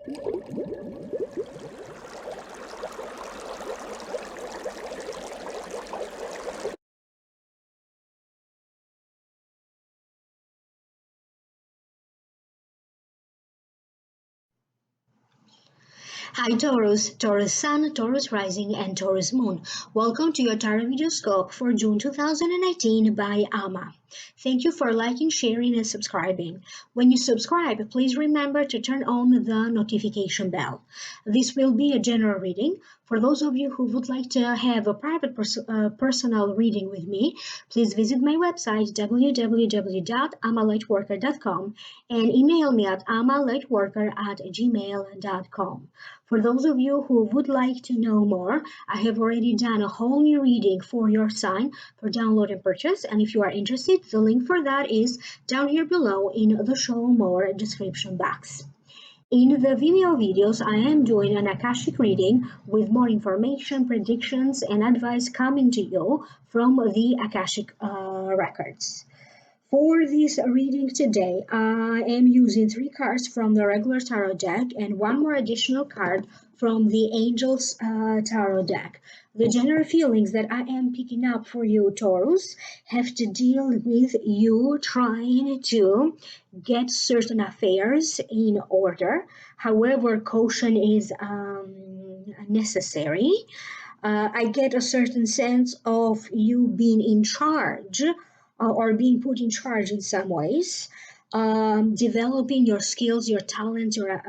Hi Taurus, Taurus Sun, Taurus Rising, and Taurus Moon. Welcome to your Tarot Videoscope for June 2018 by Ama. Thank you for liking, sharing, and subscribing. When you subscribe, please remember to turn on the notification bell. This will be a general reading. For those of you who would like to have a private personal reading with me, please visit my website www.amalightworker.com and email me at amalightworker@gmail.com. For those of you who would like to know more, I have already done a whole new reading for your sign for download and purchase. And if you are interested, the link for that is down here below in the show more description box. In the Vimeo videos, I am doing an Akashic reading with more information, predictions, and advice coming to you from the Akashic records. For this reading today, I am using 3 cards from the regular tarot deck and 1 more additional card from the Angels tarot deck. The general feelings that I am picking up for you, Taurus, have to deal with you trying to get certain affairs in order. However, caution is necessary. I get a certain sense of you being in charge or being put in charge in some ways, developing your skills, your talents, your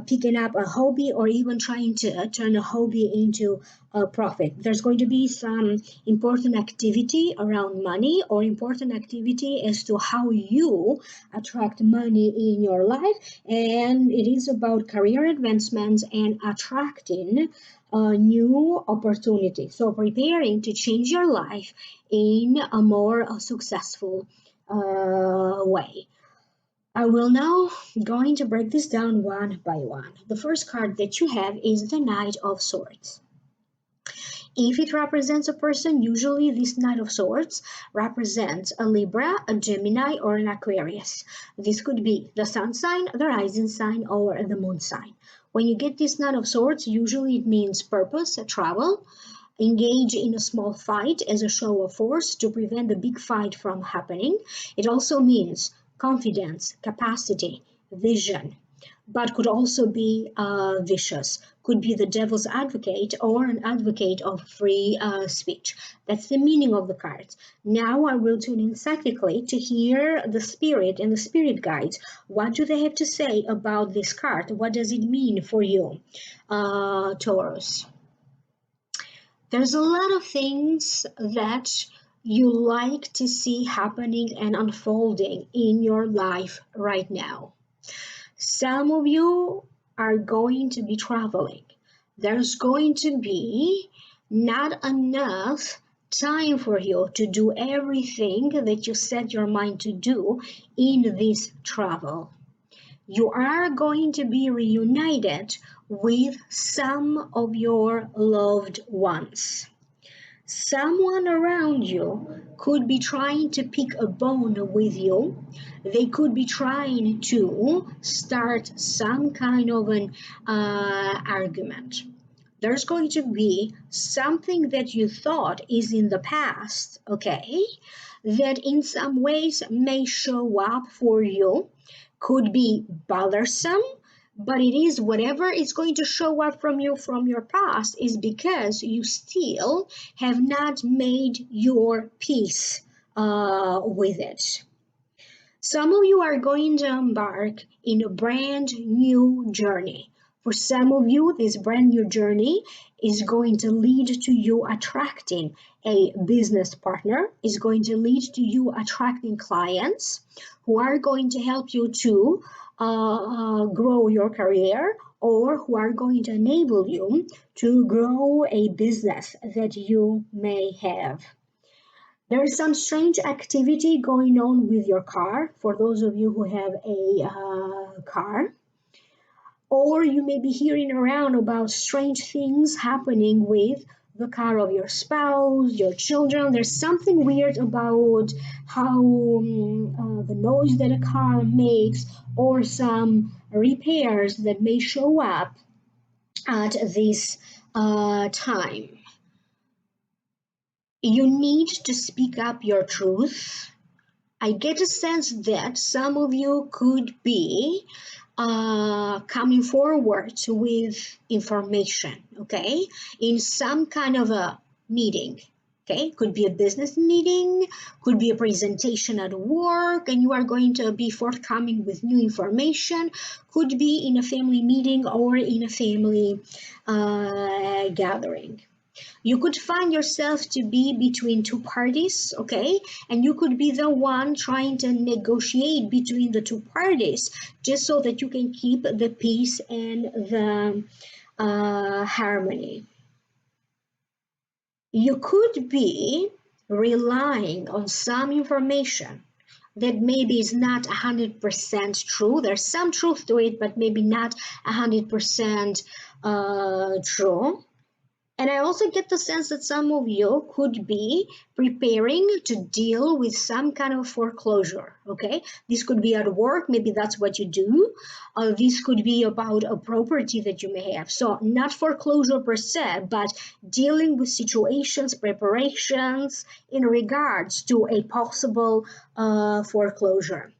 picking up a hobby, or even trying to turn a hobby into a profit. There's going to be some important activity around money or important activity as to how you attract money in your life, and it is about career advancements and attracting new opportunity. So preparing to change your life in a more successful way. I will now going to break this down one by one. The first card that you have is the Knight of Swords. If it represents a person, usually this Knight of Swords represents a Libra, a Gemini, or an Aquarius. This could be the Sun sign, the Rising sign, or the Moon sign. When you get this Knight of Swords, usually it means purpose, travel, engage in a small fight as a show of force to prevent the big fight from happening. It also means confidence, capacity, vision, but could also be vicious, could be the devil's advocate or an advocate of free speech. That's the meaning of the cards. Now I will tune in psychically to hear the spirit and the spirit guides. What do they have to say about this card? What does it mean for you, Taurus? There's a lot of things that you like to see happening and unfolding in your life right now. Some of you are going to be traveling. There's going to be not enough time for you to do everything that you set your mind to do in this travel. You are going to be reunited with some of your loved ones. Someone around you could be trying to pick a bone with you. They could be trying to start some kind of an argument. There's going to be something that you thought is in the past, okay, that in some ways may show up for you, could be bothersome, but it is whatever is going to show up from you from your past is because you still have not made your peace with it. Some of you are going to embark in a brand new journey. For some of you, this brand new journey is going to lead to you attracting a business partner, is going to lead to you attracting clients who are going to help you to grow your career, or who are going to enable you to grow a business that you may have. There is some strange activity going on with your car, for those of you who have a car. Or you may be hearing around about strange things happening with the car of your spouse, your children. There's something weird about how the noise that a car makes, or some repairs that may show up at this time. You need to speak up your truth. I get a sense that some of you could be coming forward with information, okay, in some kind of a meeting. Okay, could be a business meeting, could be a presentation at work, and you are going to be forthcoming with new information. Could be in a family meeting or in a family gathering. You could find yourself to be between two parties, okay? And you could be the one trying to negotiate between the two parties just so that you can keep the peace and the harmony. You could be relying on some information that maybe is not 100% true. There's some truth to it, but maybe not 100% true. And I also get the sense that some of you could be preparing to deal with some kind of foreclosure, okay? This could be at work, maybe that's what you do. This could be about a property that you may have. So not foreclosure per se, but dealing with situations, preparations in regards to a possible foreclosure.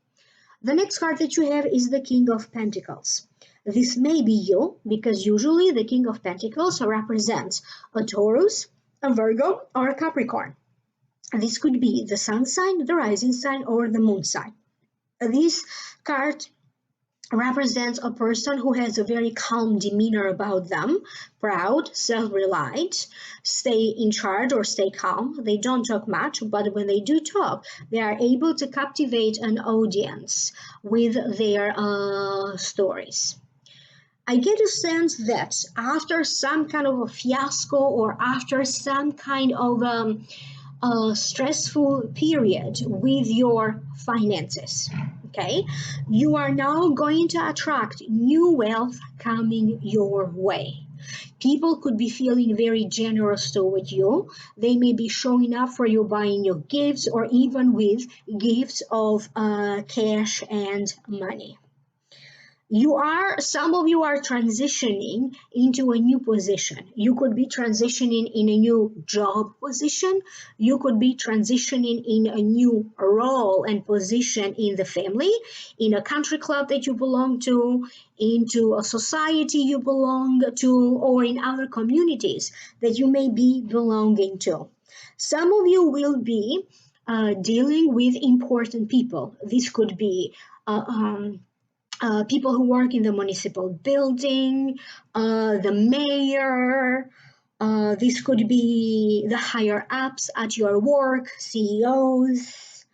The next card that you have is the King of Pentacles. This may be you, because usually the King of Pentacles represents a Taurus, a Virgo, or a Capricorn. This could be the sun sign, the rising sign, or the moon sign. This card represents a person who has a very calm demeanor about them, proud, self-reliant, stay in charge or stay calm. They don't talk much, but when they do talk, they are able to captivate an audience with their stories. I get a sense that after some kind of a fiasco or after some kind of a stressful period with your finances, okay, you are now going to attract new wealth coming your way. People could be feeling very generous toward you. They may be showing up for you, buying you gifts, or even with gifts of cash and money. Some of you are transitioning into a new position. You could be transitioning in a new job position. You could be transitioning in a new role and position in the family, in a country club that you belong to, into a society you belong to, or in other communities that you may be belonging to. Some of you will be dealing with important people. This could be people who work in the municipal building, the mayor. This could be the higher ups at your work, CEOs,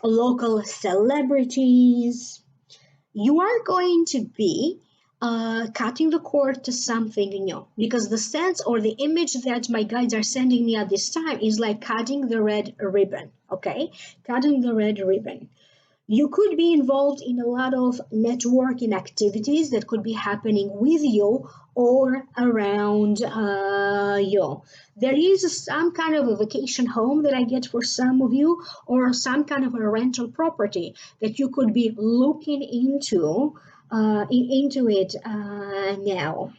local celebrities. You are going to be cutting the cord to something new, because the sense or the image that my guides are sending me at this time is like cutting the red ribbon, okay? Cutting the red ribbon. You could be involved in a lot of networking activities that could be happening with you or around you. There is some kind of a vacation home that I get for some of you, or some kind of a rental property that you could be looking into it now.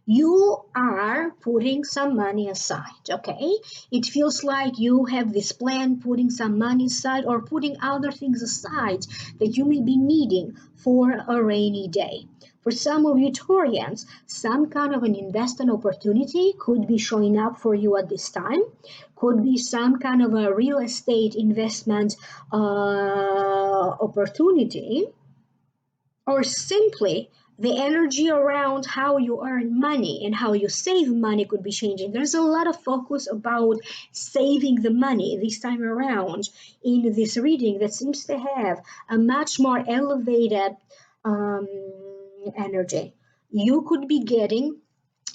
You are putting some money aside, okay? It feels like you have this plan, putting some money aside or putting other things aside that you may be needing for a rainy day. For some of you Taurians, some kind of an investment opportunity could be showing up for you at this time. Could be some kind of a real estate investment opportunity, or simply the energy around how you earn money and how you save money could be changing. There's a lot of focus about saving the money this time around in this reading that seems to have a much more elevated energy. You could be getting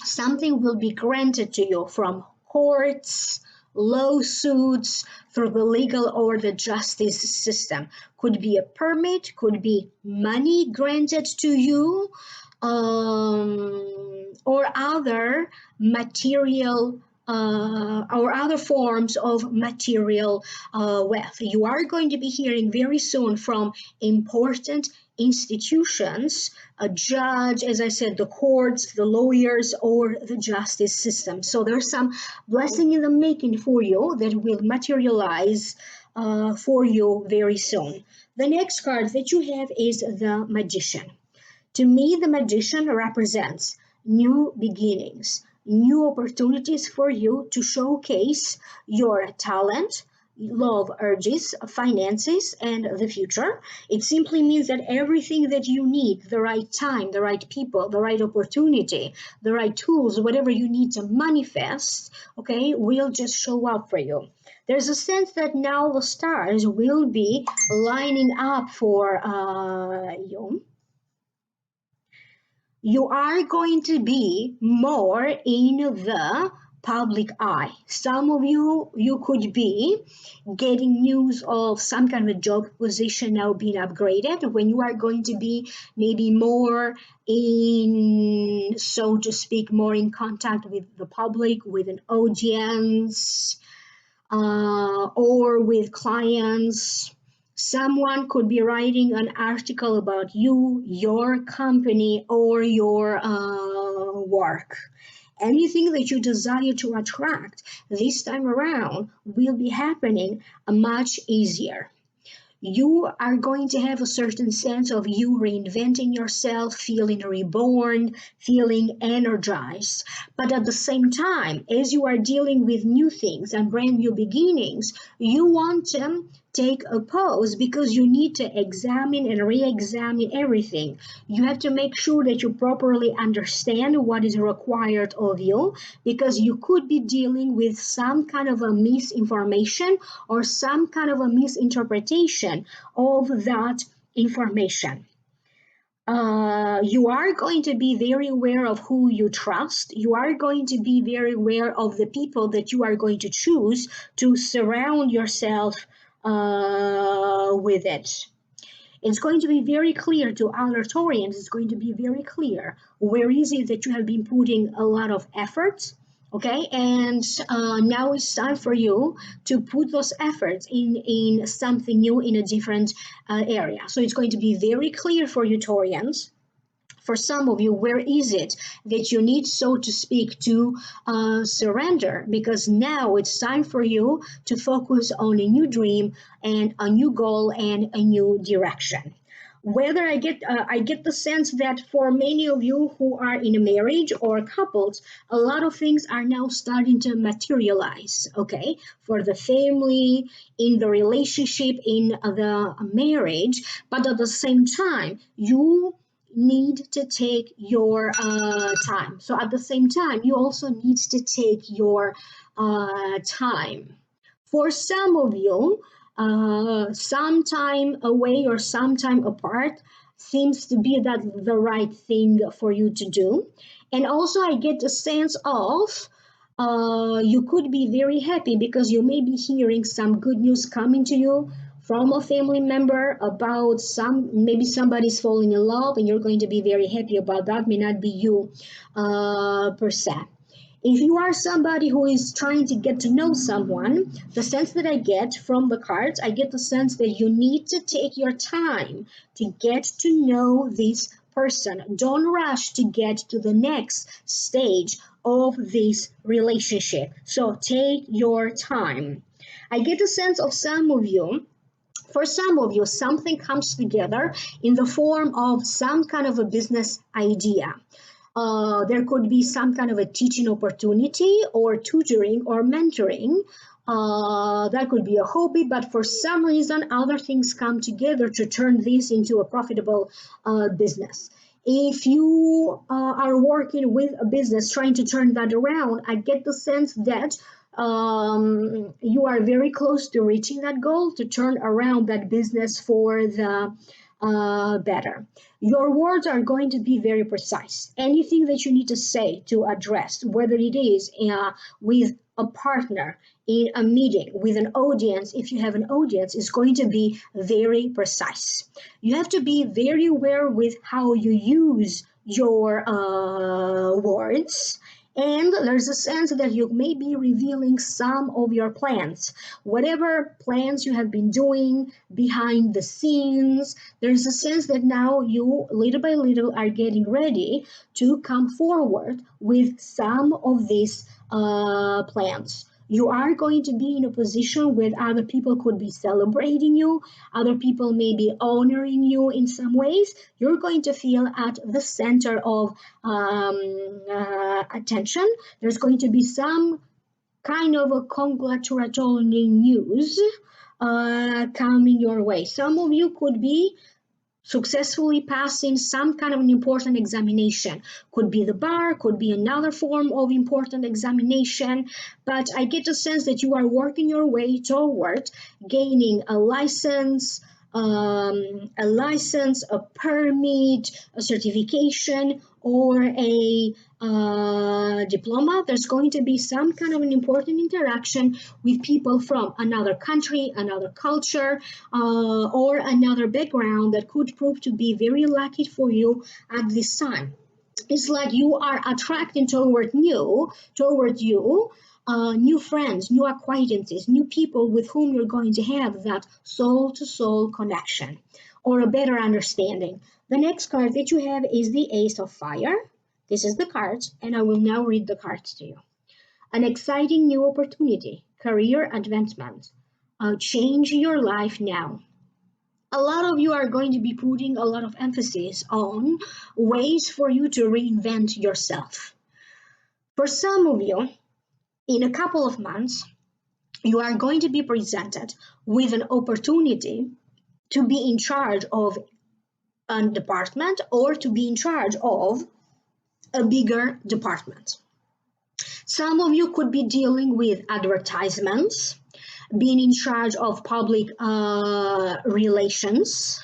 something will be granted to you from courts, lawsuits, through the legal or the justice system. Could be a permit, could be money granted to you. or other material or other forms of material wealth. You are going to be hearing very soon from important institutions, a judge, as I said, the courts, the lawyers, or the justice system. So there's some blessing in the making for you that will materialize for you very soon. The next card that you have is the Magician. To me, the Magician represents new beginnings, new opportunities for you to showcase your talent, love urges, finances, and the future. It simply means that everything that you need, the right time, the right people, the right opportunity, the right tools, whatever you need to manifest, okay, will just show up for you. There's a sense that now the stars will be lining up for you. You are going to be more in the public eye. Some of you could be getting news of some kind of a job position now being upgraded, when you are going to be maybe more in, so to speak, more in contact with the public, with an audience, or with clients. Someone could be writing an article about you, your company, or your work. Anything that you desire to attract this time around will be happening much easier. You are going to have a certain sense of you reinventing yourself, feeling reborn, feeling energized. But at the same time, as you are dealing with new things and brand new beginnings, you want to take a pause because you need to examine and re-examine everything. You have to make sure that you properly understand what is required of you, because you could be dealing with some kind of a misinformation or some kind of a misinterpretation of that information. You are going to be very aware of who you trust. You are going to be very aware of the people that you are going to choose to surround yourself with it. It's going to be very clear to other Taurians, it's going to be very clear where is it that you have been putting a lot of effort, okay? And now it's time for you to put those efforts in something new, in a different area. So it's going to be very clear for you Taurians. For some of you, where is it that you need, so to speak, to surrender? Because now it's time for you to focus on a new dream and a new goal and a new direction. Whether I get the sense that for many of you who are in a marriage or couples, a lot of things are now starting to materialize, okay? For the family, in the relationship, in the marriage, but at the same time, you need to take your time. So at the same time, you also need to take your time. For some of you, some time away or some time apart seems to be that the right thing for you to do. And also I get a sense of you could be very happy because you may be hearing some good news coming to you from a family member about maybe somebody's falling in love, and you're going to be very happy about that. May not be you per se. If you are somebody who is trying to get to know someone, the sense that I get from the cards, I get the sense that you need to take your time to get to know this person. Don't rush to get to the next stage of this relationship. So take your time. I get a sense of some of you. For some of you, something comes together in the form of some kind of a business idea. There could be some kind of a teaching opportunity or tutoring or mentoring. That could be a hobby, but for some reason, other things come together to turn this into a profitable business. If you are working with a business trying to turn that around, I get the sense that you are very close to reaching that goal to turn around that business for the better. Your words are going to be very precise. Anything that you need to say to address, whether it is with a partner, in a meeting, with an audience, if you have an audience, is going to be very precise. You have to be very aware with how you use your words. And there's a sense that you may be revealing some of your plans. Whatever plans you have been doing behind the scenes, there's a sense that now you, little by little, are getting ready to come forward with some of these plans. You are going to be in a position where other people could be celebrating you, other people may be honoring you in some ways. You're going to feel at the center of attention. There's going to be some kind of a congratulatory news coming your way. Some of you could be successfully passing some kind of an important examination. Could be the bar, could be another form of important examination, but I get a sense that you are working your way toward gaining a license, a permit, a certification, or a diploma. There's going to be some kind of an important interaction with people from another country, another culture, or another background that could prove to be very lucky for you at this time. It's like you are attracting toward you new friends, new acquaintances, new people with whom you're going to have that soul to soul connection or a better understanding. The next card that you have is the Ace of Fire. This is the card, and I will now read the cards to you. An exciting new opportunity, career advancement. Change your life now. A lot of you are going to be putting a lot of emphasis on ways for you to reinvent yourself. For some of you, in a couple of months, you are going to be presented with an opportunity to be in charge of a department or to be in charge of a bigger department. Some of you could be dealing with advertisements, being in charge of public relations.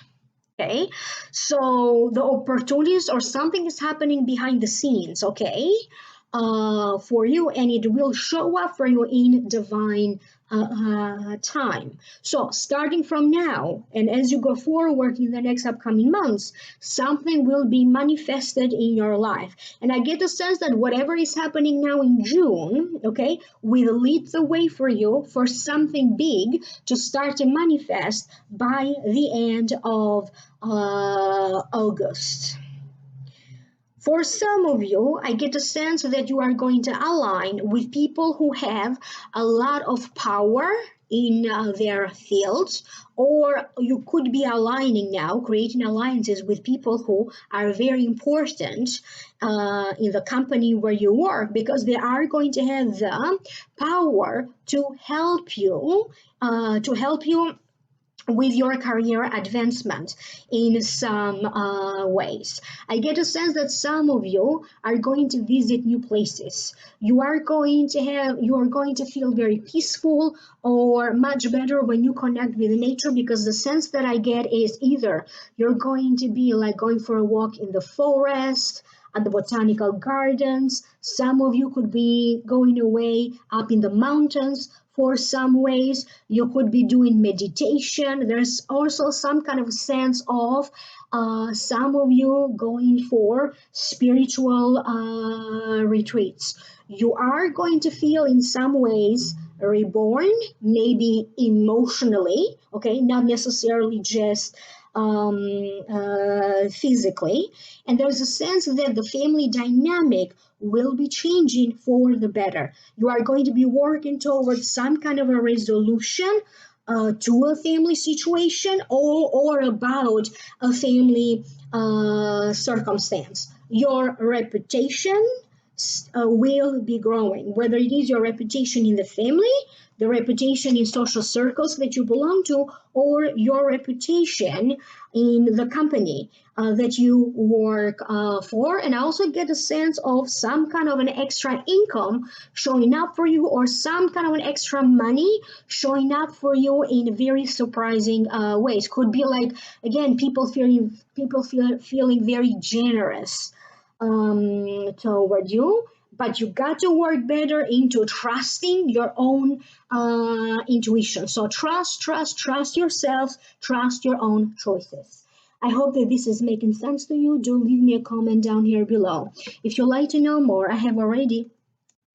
Okay, so the opportunities or something is happening behind the scenes, okay, for you, and it will show up for you in divine time. So starting from now and as you go forward in the next upcoming months, something will be manifested in your life. And I get the sense that whatever is happening now in June, okay, will lead the way for you for something big to start to manifest by the end of August. For some of you, I get a sense that you are going to align with people who have a lot of power in their fields, or you could be aligning now, creating alliances with people who are very important in the company where you work, because they are going to have the power to help you, with your career advancement in some ways. I get a sense that some of you are going to visit new places. You are going to feel very peaceful or much better when you connect with nature, because the sense that I get is either you're going to be like going for a walk in the forest, at the botanical gardens. Some of you could be going away up in the mountains. For some ways, you could be doing meditation. There's also some kind of sense of some of you going for spiritual retreats. You are going to feel in some ways reborn, maybe emotionally, okay, not necessarily just physically. And there's a sense that the family dynamic will be changing for the better. You are going to be working towards some kind of a resolution to a family situation or about a family circumstance. Your reputation will be growing, whether it is your reputation in the family, the reputation in social circles that you belong to, or your reputation in the company that you work for. And I also get a sense of some kind of an extra income showing up for you, or some kind of an extra money showing up for you in very surprising ways. Could be like, again, people feeling very generous toward you, but you got to work better into trusting your own intuition. So trust yourselves, trust your own choices. I hope that this is making sense to you. Do leave me a comment down here below. If you'd like to know more, I have already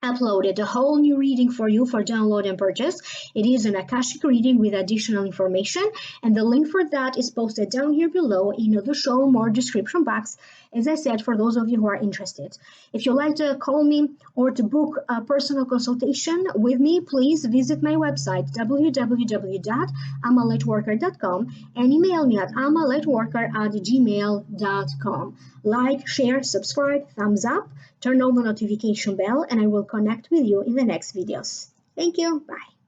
uploaded a whole new reading for you for download and purchase. It is an Akashic reading with additional information, and the link for that is posted down here below in the show more description box, as I said, for those of you who are interested. If you'd like to call me or to book a personal consultation with me, please visit my website www.amalightworker.com and email me at amalightworker@gmail.com. Like, share, subscribe, thumbs up, turn on the notification bell, and I will connect with you in the next videos. Thank you. Bye.